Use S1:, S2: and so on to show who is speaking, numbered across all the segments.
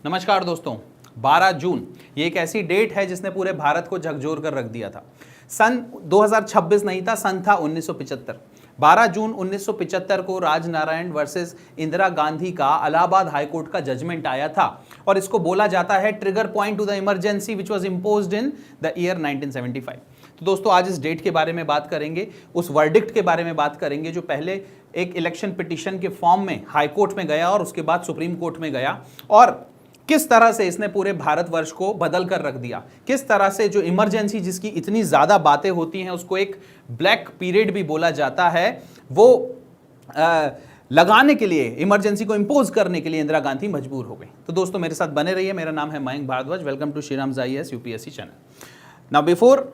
S1: नमस्कार दोस्तों, 12 जून ये एक ऐसी डेट है जिसने पूरे भारत को झकझोर कर रख दिया था। सन 2026 नहीं था, सन था 1975। 12 जून 1975 को राजनारायण वर्सेस इंदिरा गांधी का इलाहाबाद हाईकोर्ट का जजमेंट आया था और इसको बोला जाता है trigger point two the emergency which was imposed in the year 1975। तो दोस्तों आज इस डेट के बारे में बात करेंगे, उस वर्डिक्ट के बारे में बात करेंगे जो पहले एक इलेक्शन पिटीशन के फॉर्म में हाईकोर्ट में गया और उसके बाद सुप्रीम कोर्ट में गया और किस तरह से इसने पूरे भारतवर्ष को बदल कर रख दिया। किस तरह से जो इमरजेंसी जिसकी इतनी ज्यादा बातें होती हैं, उसको एक ब्लैक पीरियड भी बोला जाता है, वो लगाने के लिए, इमरजेंसी को इंपोज करने के लिए इंदिरा गांधी मजबूर हो गई। तो दोस्तों मेरे साथ बने रहिए। मेरा नाम है Mayank Bhardwaj. Welcome to Shriram IAS UPSC channel. Now before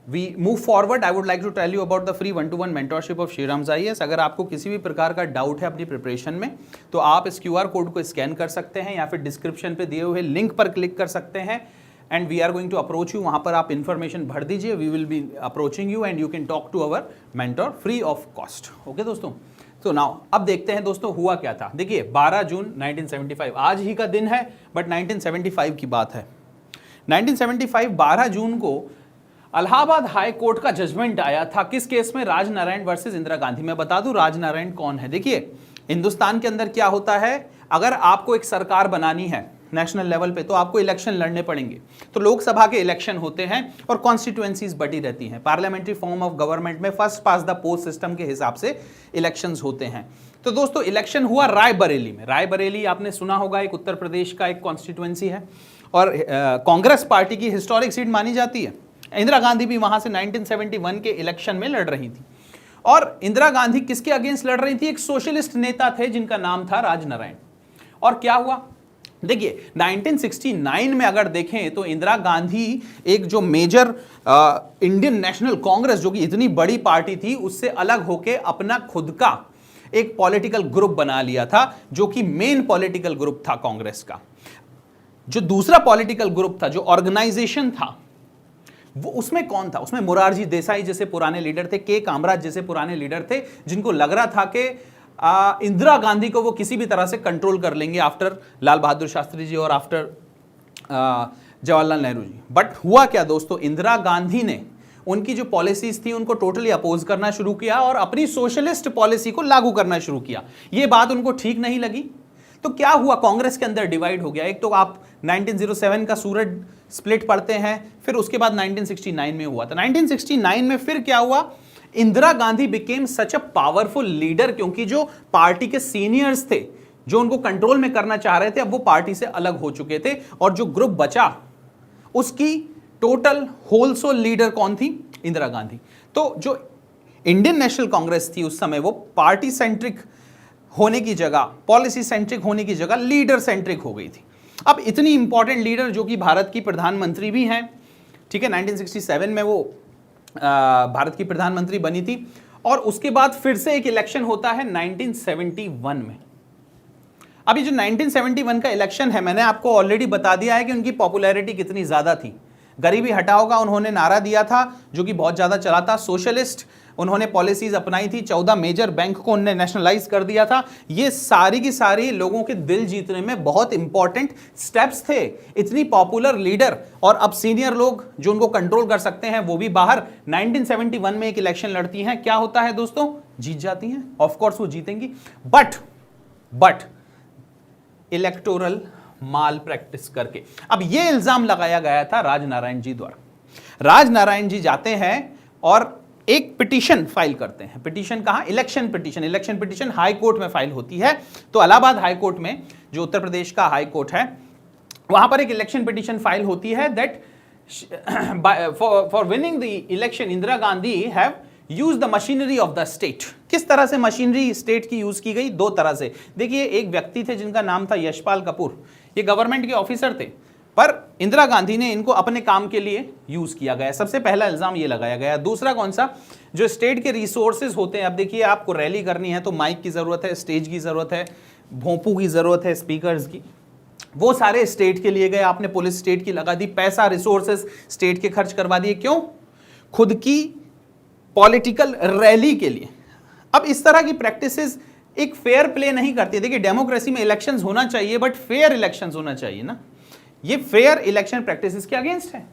S1: we move forward, I would like to tell you about the free 1-to-1 mentorship of Shriram IAS। अगर आपको किसी भी प्रकार का डाउट है अपनी प्रिपरेशन में तो आप इस QR कोड को स्कैन कर सकते हैं या फिर डिस्क्रिप्शन पे दिए हुए लिंक पर क्लिक कर सकते हैं and we are going to approach you. वहां पर आप इन्फॉर्मेशन भर दीजिए, we will be approaching you and you can talk to our mentor free of cost. Okay दोस्तों, तो नाउ अब देखते हैं दोस्तों हुआ क्या था। देखिए 12 जून 1975 आज ही का दिन है, बट 1975 की बात है। 1975 12 जून को इलाहाबाद हाई कोर्ट का जजमेंट आया था। किस केस में? राजनारायण वर्सेस इंदिरा गांधी। मैं बता दूं राजनारायण कौन है। देखिए हिंदुस्तान के अंदर क्या होता है, अगर आपको एक सरकार बनानी है नेशनल लेवल पे तो आपको इलेक्शन लड़ने पड़ेंगे। तो लोकसभा के इलेक्शन होते हैं और कॉन्स्टिट्यूएंसीज बटी रहती हैं। पार्लियामेंट्री फॉर्म ऑफ गवर्नमेंट में first pass the post system के हिसाब से इलेक्शंस होते हैं। तो दोस्तों इलेक्शन हुआ रायबरेली में। रायबरेली आपने सुना होगा, एक उत्तर प्रदेश का एक कॉन्स्टिट्यूएंसी है और कांग्रेस पार्टी की हिस्टोरिक सीट मानी जाती है। इंदिरा गांधी भी वहां से 1971 के इलेक्शन में लड़ रही थी। और इंदिरा गांधी किसके अगेंस्ट लड़ रही थी? एक सोशलिस्ट नेता थे जिनका नाम था राजनारायण। और क्या हुआ देखिए 1969 में अगर देखें तो इंदिरा गांधी एक जो मेजर इंडियन नेशनल कांग्रेस जो कि इतनी बड़ी पार्टी थी उससे अलग होकर अपना खुद का एक पॉलिटिकल ग्रुप बना लिया था जो कि मेन पॉलिटिकल ग्रुप था कांग्रेस का। जो दूसरा पॉलिटिकल ग्रुप था, जो ऑर्गेनाइजेशन था, वो उसमें कौन था? उसमें मोरारजी देसाई जैसे पुराने लीडर थे, के कामराज जैसे पुराने लीडर थे, जिनको लग रहा था कि इंदिरा गांधी को वो किसी भी तरह से कंट्रोल कर लेंगे आफ्टर लाल बहादुर शास्त्री जी और आफ्टर जवाहरलाल नेहरू जी। बट हुआ क्या दोस्तों, इंदिरा गांधी ने उनकी जो पॉलिसीज थी उनको टोटली अपोज करना शुरू किया और अपनी सोशलिस्ट पॉलिसी को लागू करना शुरू किया। ये बात उनको ठीक नहीं लगी। तो क्या हुआ, कांग्रेस के अंदर डिवाइड हो गया। एक तो आप 1907 का सूरत स्प्लिट पढ़ते हैं, फिर उसके बाद 1969 में हुआ था। 1969 में फिर क्या हुआ, Indira Gandhi became such a powerful leader, क्योंकि जो पार्टी के सीनियर्स थे जो उनको कंट्रोल में करना चाह रहे थे अब वो पार्टी से अलग हो चुके थे और जो ग्रुप बचा उसकी टोटल होलसोल लीडर कौन थी? इंदिरा गांधी। तो जो इंडियन नेशनल कांग्रेस थी उस समय वो पार्टी सेंट्रिक होने की जगह, पॉलिसी सेंट्रिक होने की जगह लीडर सेंट्रिक हो गई थी। अब इतनी इंपॉर्टेंट लीडर जो कि भारत की प्रधानमंत्री भी हैं, ठीक है, 1967 में वो भारत की प्रधानमंत्री बनी थी और उसके बाद फिर से एक इलेक्शन होता है 1971 में। अभी जो 1971 का इलेक्शन है, मैंने आपको ऑलरेडी बता दिया है कि उनकी पॉपुलैरिटी कितनी ज्यादा थी। गरीबी हटाओ का उन्होंने नारा दिया था जो कि बहुत ज्यादा चला था। सोशलिस्ट उन्होंने पॉलिसीज अपनाई थी। 14 मेजर बैंक को उन्होंने नेशनलाइज कर दिया था। ये सारी की सारी लोगों के दिल जीतने में बहुत इंपॉर्टेंट स्टेप्स थे। इतनी पॉपुलर लीडर और अब सीनियर लोग जो उनको कंट्रोल कर सकते हैं वो भी बाहर। 1971 में एक इलेक्शन लड़ती हैं, क्या होता है दोस्तों? जीत जाती हैं। ऑफ कोर्स वो जीतेंगी, बट इलेक्टोरल माल प्रैक्टिस करके। अब ये इल्जाम लगाया गया था राजनारायण जी द्वारा। राजनारायण जी जाते हैं और एक पिटीशन फाइल करते हैं। पिटीशन कहां? Election petition. Election petition high court में फाइल होती है। तो इलाहाबाद हाई कोर्ट में, जो उत्तर प्रदेश का हाई कोर्ट है, वहां पर एक इलेक्शन पिटीशन फाइल होती है that for winning the election Indira Gandhi have use the machinery of the state. किस तरह से मशीनरी स्टेट की यूज की गई? दो तरह से। देखिए एक व्यक्ति थे जिनका नाम था यशपाल कपूर, ये गवर्नमेंट के ऑफिसर थे, पर इंदिरा गांधी ने इनको अपने काम के लिए यूज किया गया। सबसे पहला इल्जाम ये लगाया गया। दूसरा कौन सा? जो स्टेट के रिसोर्सेज होते हैं, अब देखिए आपको रैली करनी है तो माइक की जरूरत है, स्टेज की जरूरत है, भोंपू की जरूरत है, स्पीकर्स की, वो सारे स्टेट के लिए गए। आपने पुलिस स्टेट की लगा दी, पैसा रिसोर्सेज स्टेट के खर्च करवा दिए। क्यों? खुद की पॉलिटिकल रैली के लिए। अब इस तरह की प्रैक्टिसेस एक फेयर प्ले नहीं करती। देखिए डेमोक्रेसी में इलेक्शंस होना चाहिए बट फेयर इलेक्शंस होना चाहिए ना, ये फेयर इलेक्शन प्रैक्टिसेस के अगेंस्ट है।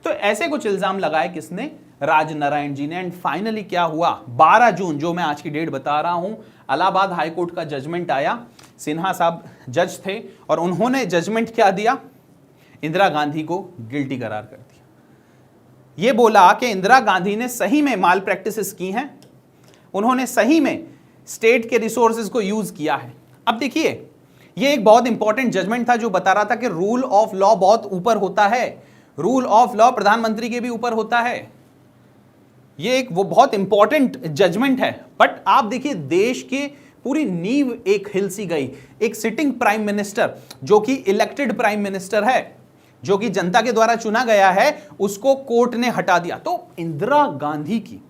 S1: तो ऐसे कुछ इल्जाम लगाए किसने, राजनारायण जी ने। एंड फाइनली क्या हुआ, 12 जून, जो मैं आज की डेट बता रहा हूं, इलाहाबाद हाईकोर्ट का जजमेंट आया। सिन्हा साहब जज थे और उन्होंने जजमेंट क्या दिया, इंदिरा गांधी को गिल्टी करार कर दिया। यह बोला कि इंदिरा गांधी ने सही में माल प्रैक्टिसेस की हैं, उन्होंने सही में स्टेट के रिसोर्सेज को यूज किया है। अब देखिए ये एक बहुत इंपॉर्टेंट जजमेंट था जो बता रहा था कि रूल ऑफ लॉ बहुत ऊपर होता है, रूल ऑफ लॉ प्रधानमंत्री के भी ऊपर होता है। ये एक वो बहुत इंपॉर्टेंट जजमेंट है। बट आप देखिए देश के पूरी नींव एक हिल सी गई। एक सिटिंग प्राइम मिनिस्टर जो कि इलेक्टेड प्राइम मिनिस्टर है, जो कि जनता के द्वारा चुना गया है, उसको कोर्ट ने हटा दिया। तो इंदिरा गांधी की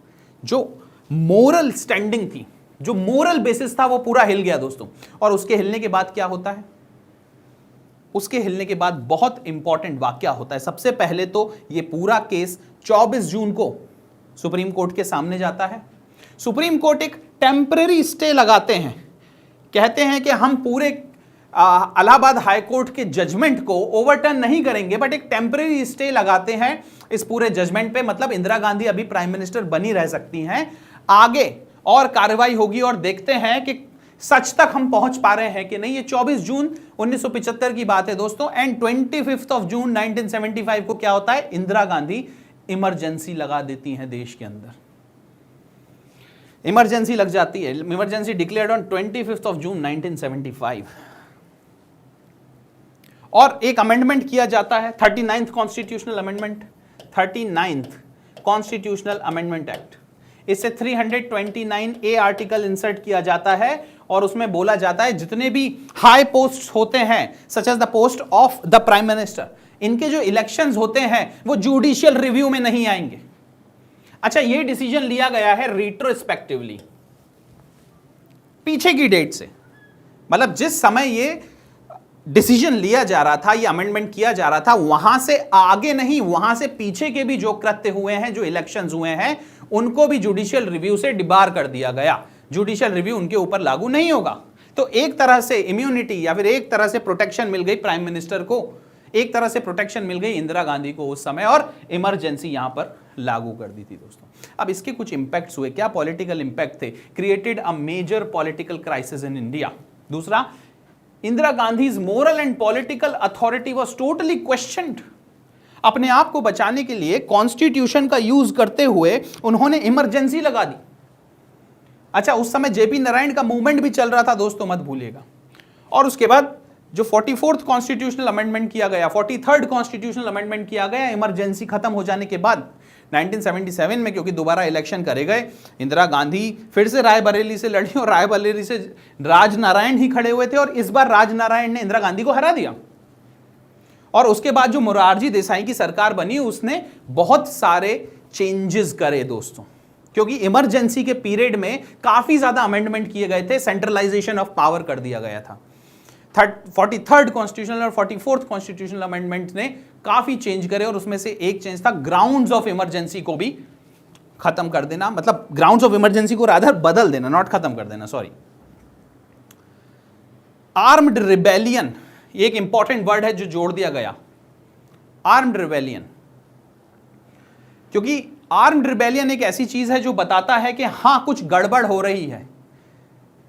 S1: जो मोरल स्टैंडिंग थी, जो मोरल बेसिस था, वो पूरा हिल गया दोस्तों। और उसके हिलने के बाद क्या होता है, उसके हिलने के बाद बहुत इंपॉर्टेंट वाकया होता है। सबसे पहले तो ये पूरा केस 24 जून को सुप्रीम कोर्ट के सामने जाता है। सुप्रीम कोर्ट एक टेम्पररी स्टे लगाते हैं, कहते हैं कि हम पूरे इलाहाबाद हाई कोर्ट के जजमेंट को ओवरटर्न नहीं करेंगे, बट एक टेम्पररी स्टे लगाते हैं इस पूरे जजमेंट पे। मतलब इंदिरा गांधी अभी प्राइम मिनिस्टर बनी रह सकती हैं, आगे और कार्रवाई होगी और देखते हैं कि सच तक हम पहुंच पा रहे हैं कि नहीं। ये 24 जून 1975 की बात है दोस्तों। एंड 25 जून 1975 को क्या होता है, इंदिरा गांधी इमरजेंसी लगा देती हैं देश के अंदर। इमरजेंसी लग जाती है, इमरजेंसी डिक्लेयर्ड ऑन 25 जून 1975। और एक अमेंडमेंट किया जाता है, 39th constitutional amendment, 39th constitutional amendment act. इससे 329A आर्टिकल इंसर्ट किया जाता है और उसमें बोला जाता है जितने भी हाई पोस्ट होते हैं, such as the post of the prime minister, इनके जो इलेक्शंस होते हैं वो जुडिशियल रिव्यू में नहीं आएंगे। अच्छा, ये डिसीजन लिया गया है रिट्रोस्पेक्टिवली, पीछे की डेट से। मतलब जिस समय ये डिसीजन लिया जा रहा था, ये अमेंडमेंट किया जा रहा था, वहां से आगे नहीं, वहां से पीछे के भी जो कृत्य हुए हैं, जो इलेक्शंस हुए हैं, उनको भी जुडिशियल रिव्यू से डिबार कर दिया गया। जुडिशियल रिव्यू उनके ऊपर लागू नहीं होगा। तो एक तरह से इम्यूनिटी या फिर एक तरह से प्रोटेक्शन मिल गई प्राइम मिनिस्टर को, एक तरह से प्रोटेक्शन मिल गई इंदिरा गांधी को उस समय, और इमरजेंसी यहां पर लागू कर दी थी दोस्तों। अब इसके कुछ इंपैक्ट्स हुए, क्या पॉलिटिकल इंपैक्ट थे, created a major political crisis in India. दूसरा, Indira Gandhi's moral and political authority was totally questioned. अपने आप को बचाने के लिए कॉन्स्टिट्यूशन का यूज करते हुए उन्होंने इमरजेंसी लगा दी। अच्छा, उस समय जेपी नारायण का मूवमेंट भी चल रहा था दोस्तों, मत भूलिएगा। और उसके बाद जो 44th कॉन्स्टिट्यूशनल अमेंडमेंट किया गया, 43rd कॉन्स्टिट्यूशनल अमेंडमेंट किया गया, इमरजेंसी खत्म हो जाने के बाद 1977 में, क्योंकि दोबारा इलेक्शन करे गए, इंदिरा गांधी फिर से रायबरेली से लड़ी और रायबरेली से राजनारायण ही खड़े हुए थे और इस बार राजनारायण ने इंदिरा गांधी को हरा दिया। और उसके बाद जो मोरारजी देसाई की सरकार बनी, उसने बहुत सारे चेंजेस करे दोस्तों, क्योंकि इमरजेंसी के पीरियड में काफी ज्यादा अमेंडमेंट किए गए थे, सेंट्रलाइजेशन ऑफ पावर कर दिया गया था। 43rd कॉन्स्टिट्यूशनल और 44th कॉन्स्टिट्यूशनल अमेंडमेंट ने काफी चेंज करे और उसमें से एक चेंज था ग्राउंड्स ऑफ इमरजेंसी को भी खत्म कर देना। मतलब ग्राउंड्स ऑफ इमरजेंसी को रादर बदल देना, नॉट खत्म कर देना, सॉरी। आर्म्ड रिबेलियन, ये एक इंपॉर्टेंट वर्ड है जो जोड़ दिया गया, आर्म्ड रिबेलियन। क्योंकि आर्म्ड रिबेलियन एक ऐसी चीज है जो बताता है कि हां कुछ गड़बड़ हो रही है।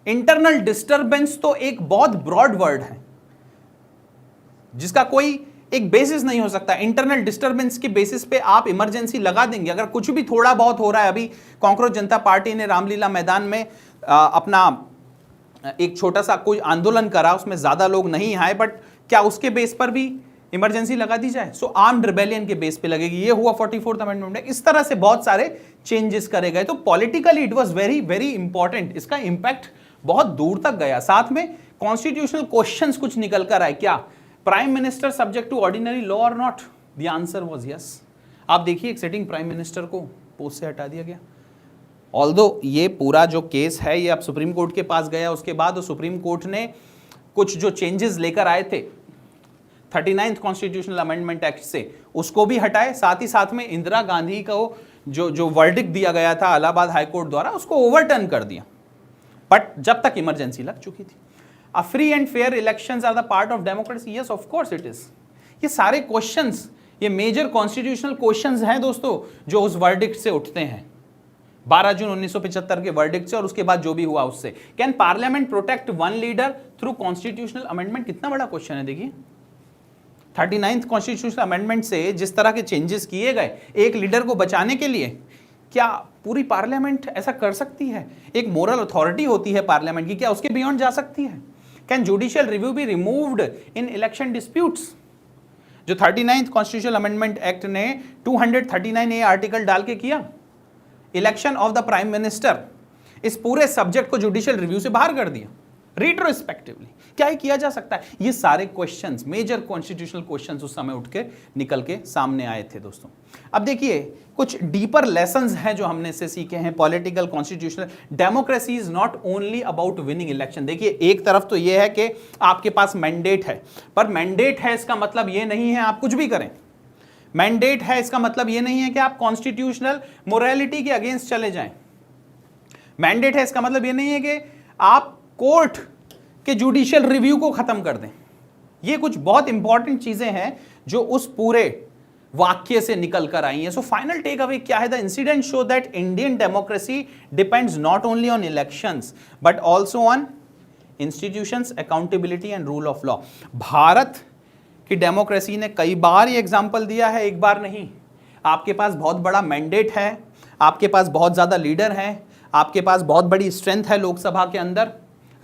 S1: इंटरनल डिस्टरबेंस तो एक बहुत ब्रॉड वर्ड है जिसका कोई एक बेसिस नहीं हो सकता। इंटरनल डिस्टरबेंस के बेसिस पे आप इमरजेंसी लगा देंगे। अगर कुछ भी थोड़ा बहुत हो रहा है, अभी कांग्रेस जनता पार्टी ने रामलीला मैदान में अपना एक छोटा सा कोई आंदोलन करा, उसमें ज्यादा लोग नहीं आए, बट क्या उसके बेस पर भी इमरजेंसी लगा दी जाए? सो आर्म्ड रिबेलियन के बेस पे लगेगी। ये हुआ 44th अमेंडमेंट में। इस तरह से बहुत सारे चेंजेस करे गए। तो politically it was very very important, इसका इंपैक्ट बहुत दूर तक गया। साथ में कॉन्स्टिट्यूशनल क्वेश्चंस कुछ निकल कर आए, क्या prime minister subject to ordinary law और not? The answer was yes. आप देखिए एक सिटिंग प्राइम मिनिस्टर को पोस्ट से हटा दिया गया। ऑल्दो ये पूरा जो केस है ये अब सुप्रीम कोर्ट के पास गया, उसके बाद सुप्रीम कोर्ट ने कुछ जो चेंजेस लेकर आए थे 39th कॉन्स्टिट्यूशनल अमेंडमेंट एक्ट से, उसको भी हटाए। साथ ही साथ में इंदिरा गांधी को जो वर्डिक्ट दिया गया था इलाहाबाद हाईकोर्ट द्वारा, उसको ओवरटर्न कर दिया। बट जब तक इमरजेंसी लग चुकी थी। A free and fair elections are the part of democracy, yes of course it is. ये सारे क्वेश्चंस, ये मेजर कॉन्स्टिट्यूशनल क्वेश्चंस हैं दोस्तों, जो उस वर्डिक्ट से उठते हैं, 12 जून 1975 के वर्डिक्ट से और उसके बाद जो भी हुआ उससे। Can parliament protect one leader through constitutional amendment? कितना बड़ा क्वेश्चन है, देखिए 39th कॉन्स्टिट्यूशनल अमेंडमेंट से जिस तरह के चेंजेस किए गए एक लीडर को बचाने के लिए, क्या पूरी पार्लियामेंट ऐसा कर सकती है? एक मोरल अथॉरिटी होती है पार्लियामेंट की, क्या उसके बियॉन्ड जा सकती है? Can judicial review be removed in election disputes? जो 39th कॉन्स्टिट्यूशनल अमेंडमेंट एक्ट ने 239A आर्टिकल डाल के किया, election of the prime minister, इस पूरे सब्जेक्ट को जुडिशियल रिव्यू से बाहर कर दिया रिट्रोस्पेक्टिवली। क्या ही किया जा सकता है? ये सारे क्वेश्चंस, मेजर कॉन्स्टिट्यूशनल क्वेश्चंस उस समय उठ के निकल के सामने आए थे दोस्तों। अब देखिए कुछ डीपर लेसन्स हैं जो हमने से सीखे हैं। Political constitutional democracy is not only about winning election. देखिए एक तरफ तो ये है कि आपके पास मैंडेट है, पर मैंडेट है इसका मतलब ये नहीं है आप कुछ भी करें। मैंडेट है इसका मतलब ये नहीं है कि आप कॉन्स्टिट्यूशनल मोरालिटी के अगेंस्ट चले जाएं। मैंडेट है इसका मतलब ये नहीं है कि आप कोर्ट के जुडिशियल रिव्यू को खत्म कर दें। ये कुछ बहुत इंपॉर्टेंट चीजें हैं जो उस पूरे वाक्य से निकल कर आई हैं। सो फाइनल टेक अवे क्या है? The incident show that Indian democracy depends not only on elections but also on institutions, accountability and rule of law. Bharat की डेमोक्रेसी ने कई बार ये एग्जाम्पल दिया है, एक बार नहीं। आपके पास बहुत बड़ा मैंडेट है, आपके पास बहुत ज्यादा लीडर हैं, आपके पास बहुत बड़ी स्ट्रेंथ है लोकसभा के अंदर,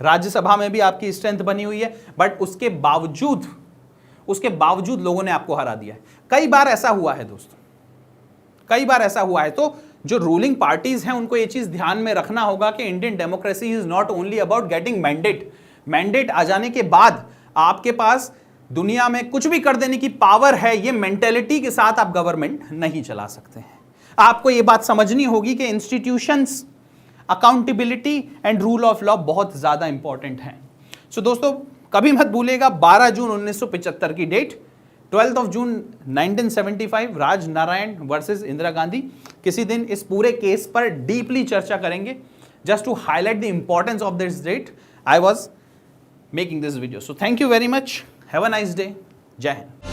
S1: राज्यसभा में भी आपकी स्ट्रेंथ बनी हुई है, बट उसके बावजूद लोगों ने आपको हरा दिया है। कई बार ऐसा हुआ है दोस्तों, कई बार ऐसा हुआ है। तो जो रूलिंग पार्टीज हैं उनको ये चीज ध्यान में रखना होगा कि Indian democracy is not only about getting mandate. Mandate आ जाने के बाद आपके पास दुनिया में कुछ भी कर देने की पावर है, ये मेंटेलिटी के साथ आप गवर्नमेंट नहीं चला सकते हैं। आपको ये बात समझनी होगी कि institutions, accountability and rule of law बहुत ज्यादा इंपॉर्टेंट है। सो दोस्तों कभी मत भूलिएगा 12 जून 1975 की date, 12th of June 1975 Raj Narayan versus Indira Gandhi. किसी दिन इस पूरे केस पर डीपली चर्चा करेंगे। Just to highlight the importance of this date I was making this video. So thank you very much, have a nice day, Jai Hind.